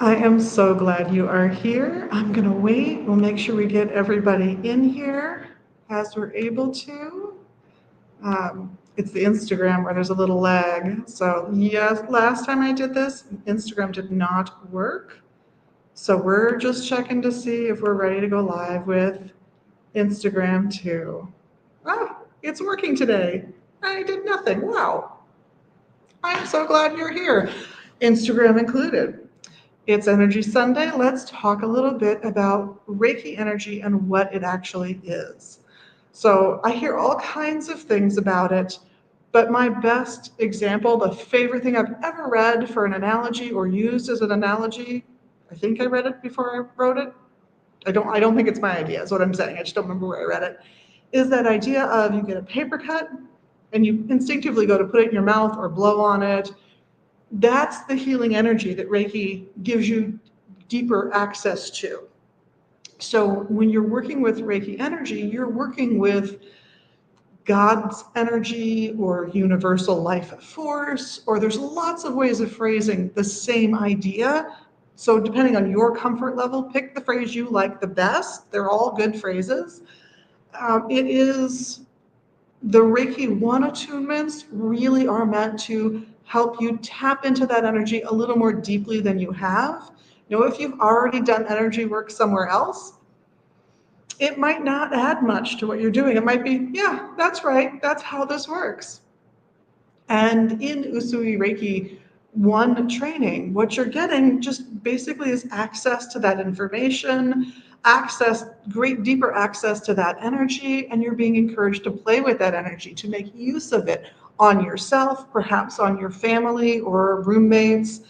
I am so glad you are here. I'm going to wait. We'll make sure we get everybody in here as we're able to. It's the Instagram where there's a little lag. So, yes, last time I did this, Instagram did not work. So, we're just checking to see if we're ready to go live with Instagram too. Ah, it's working today. I did nothing. Wow. I'm so glad you're here, Instagram included. It's Energy Sunday. Let's talk a little bit about Reiki energy and what it actually is. So, I hear all kinds of things about it, but my best example, the favorite thing I've ever read for an analogy or used as an analogy, I think I read it before I wrote it. I don't think it's my idea, is what I'm saying. I just don't remember where I read it. Is that idea of you get a paper cut and you instinctively go to put it in your mouth or blow on it. That's the healing energy that Reiki gives you deeper access to. So when you're working with Reiki energy, you're working with God's energy or universal life force, or there's lots of ways of phrasing the same idea. So depending on your comfort level, pick the phrase you like the best. They're all good phrases. It is the Reiki 1 attunements really are meant to help you tap into that energy a little more deeply than you have. If you've already done energy work somewhere else, it might not add much to what you're doing. It might be, yeah, that's right, that's how this works. And in Usui Reiki 1 training, what you're getting just basically is access to that information, deeper access to that energy, and you're being encouraged to play with that energy, to make use of it on yourself, perhaps on your family or roommates.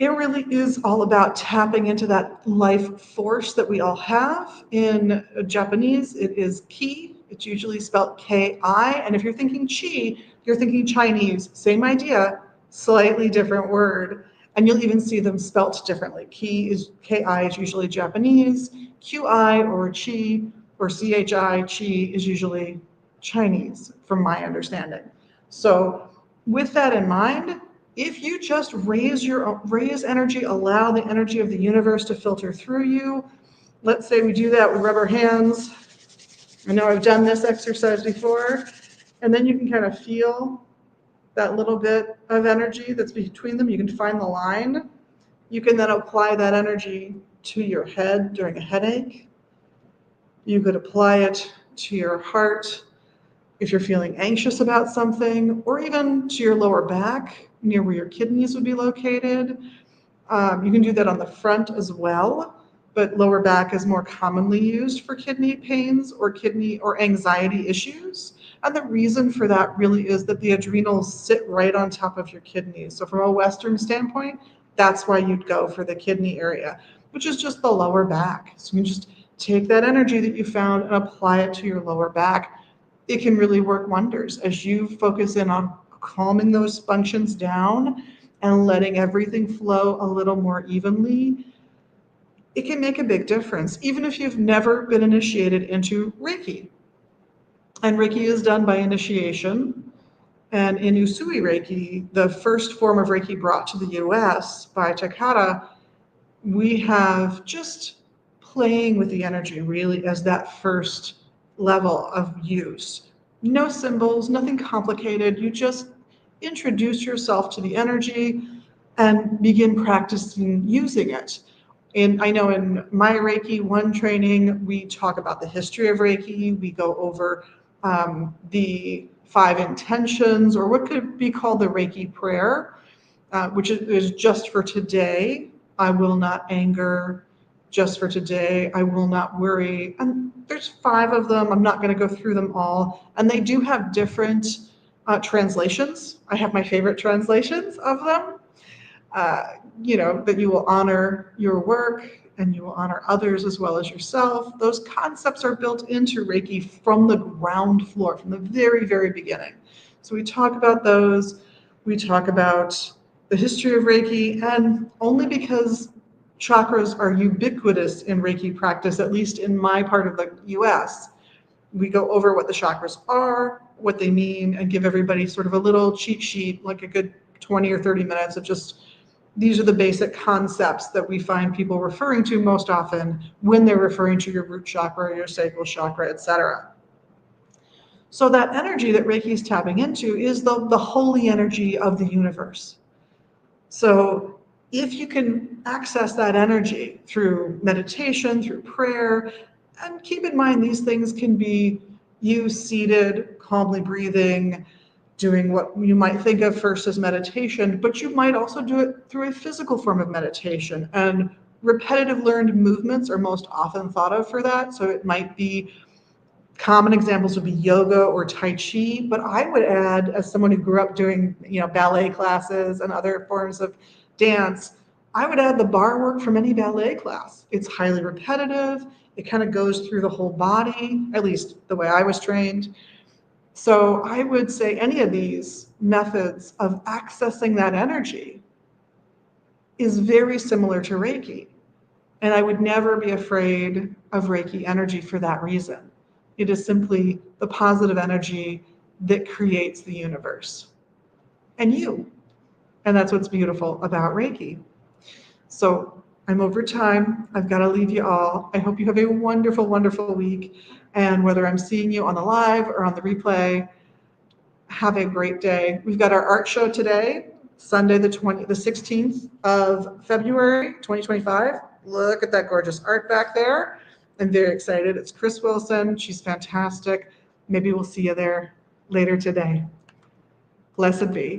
It really is all about tapping into that life force that we all have. In Japanese, it is ki. It's usually spelled Ki. And if you're thinking chi, you're thinking Chinese. Same idea, slightly different word. And you'll even see them spelt differently. Ki is usually Japanese. Qi or chi or chi is usually Chinese, from my understanding. So with that in mind, if you just raise energy, allow the energy of the universe to filter through you. Let's say we do that, we rub our hands. I know I've done this exercise before, and then you can kind of feel that little bit of energy that's between them. You can find the line. You can then apply that energy to your head during a headache. You could apply it to your heart if you're feeling anxious about something, or even to your lower back, near where your kidneys would be located. You can do that on the front as well, but lower back is more commonly used for kidney pains or kidney or anxiety issues. And the reason for that really is that the adrenals sit right on top of your kidneys. So from a Western standpoint, that's why you'd go for the kidney area, which is just the lower back. So you can just take that energy that you found and apply it to your lower back. It can really work wonders as you focus in on calming those functions down and letting everything flow a little more evenly. It can make a big difference, even if you've never been initiated into Reiki. And Reiki is done by initiation. And in Usui Reiki, the first form of Reiki brought to the US by Takata, we have just playing with the energy really as that first level of use. No symbols, nothing complicated. You just introduce yourself to the energy and begin practicing using it. And I know in my Reiki 1 training, we talk about the history of Reiki. We go over the 5 intentions, or what could be called the Reiki prayer, which is just for today. I will not anger. Just for today, I will not worry. And there's 5 of them. I'm not going to go through them all. And they do have different translations. I have my favorite translations of them. That you will honor your work and you will honor others as well as yourself. Those concepts are built into Reiki from the ground floor, from the very, very beginning. So we talk about those. We talk about the history of Reiki, and only because chakras are ubiquitous in Reiki practice, at least in my part of the US, we go over what the chakras are, what they mean, and give everybody sort of a little cheat sheet, like a good 20 or 30 minutes of just These are the basic concepts that we find people referring to most often when they're referring to your root chakra, your sacral chakra, etc. So that energy that Reiki is tapping into is the holy energy of the universe. So if you can access that energy through meditation, through prayer, and keep in mind these things can be you seated, calmly breathing, doing what you might think of first as meditation, but you might also do it through a physical form of meditation. And repetitive learned movements are most often thought of for that. So it might be common examples would be yoga or Tai Chi, but I would add, as someone who grew up doing, ballet classes and other forms of dance, I would add the bar work from any ballet class. It's highly repetitive. It kind of goes through the whole body, at least the way I was trained. So I would say any of these methods of accessing that energy is very similar to Reiki. And I would never be afraid of Reiki energy for that reason. It is simply the positive energy that creates the universe and you. And that's what's beautiful about Reiki. So I'm over time. I've got to leave you all. I hope you have a wonderful, wonderful week. And whether I'm seeing you on the live or on the replay, have a great day. We've got our art show today, Sunday, the 16th of February, 2025. Look at that gorgeous art back there. I'm very excited. It's Chris Wilson. She's fantastic. Maybe we'll see you there later today. Blessed be.